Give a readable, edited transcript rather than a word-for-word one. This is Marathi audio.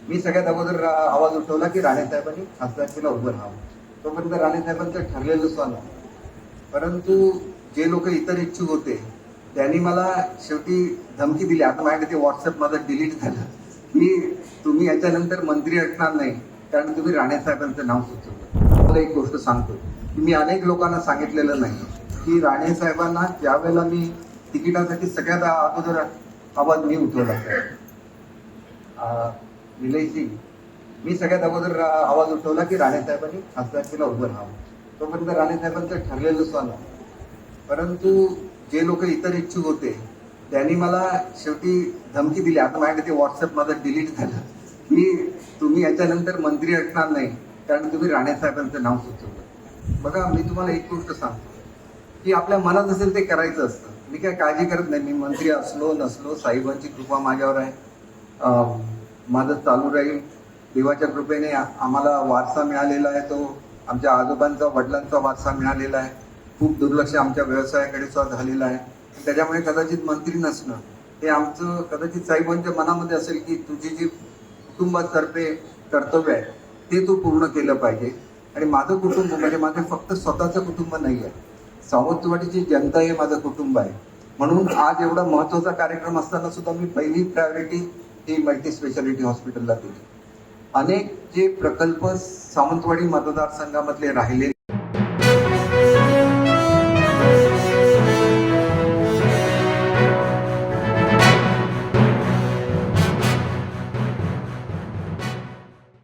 मी सगळ्यात अगोदर आवाज उठवला की राणेसाहेबांनी खासदारकीला उभं राहावं. तोपर्यंत राणेसाहेबांचं ठरलेलं स्वान. परंतु जे लोक इतर इच्छुक होते त्यांनी मला शेवटी धमकी दिली. आता माझ्याकडे ते व्हॉट्सअप माझं डिलीट झालं की तुम्ही याच्यानंतर मंत्री असणार नाही कारण तुम्ही राणेसाहेबांचं नाव सुचवलं. मला एक गोष्ट सांगतो की मी अनेक लोकांना सांगितलेलं नाही की राणेसाहेबांना ज्या वेळेला मी तिकिटासाठी सगळ्यात अगोदर आवाज मी उठवला. निलेशजी, मी सगळ्यात अगोदर आवाज उठवला की राणेसाहेबांनी खासदारकीला उभं राहावं. तोपर्यंत राणेसाहेबांचं ठरलेलं स्वान. परंतु जे लोक इतर इच्छुक होते त्यांनी मला शेवटी धमकी दिली. आता माझ्याकडे ते व्हॉट्सअप माझं डिलीट झालं की तुम्ही याच्यानंतर मंत्री असणार नाही कारण तुम्ही राणेसाहेबांचं नाव सुचवलं. बघा, मी तुम्हाला एक गोष्ट सांगतो की आपल्या मनात असेल ते करायचं असतं. मी काय काळजी करत नाही. मी मंत्री असलो नसलो साहेबांची कृपा माझ्यावर आहे. माझं चालू राहील. देवाच्या कृपेने आम्हाला वारसा मिळालेला आहे. तो आमच्या आजोबांचा वडिलांचा वारसा मिळालेला आहे. खूप दुर्लक्ष आमच्या व्यवसायाकडे सुद्धा झालेलं आहे. त्याच्यामुळे कदाचित मंत्री नसणं हे आमचं कदाचित साहेबांच्या मनामध्ये असेल की तुझी जी कुटुंबातर्फे कर्तव्य आहे ते तू पूर्ण केलं पाहिजे. आणि माझं कुटुंब म्हणजे माझं फक्त स्वतःचं कुटुंब नाही आहे. सावंतवाडीची जनता हे माझं कुटुंब आहे. म्हणून आज एवढा महत्त्वाचा कार्यक्रम असताना सुद्धा मी पहिली प्रायोरिटी ही मल्टी स्पेशालिटी हॉस्पिटलला दिली. अनेक जे प्रकल्प सावंतवाडी मतदारसंघामधले राहिले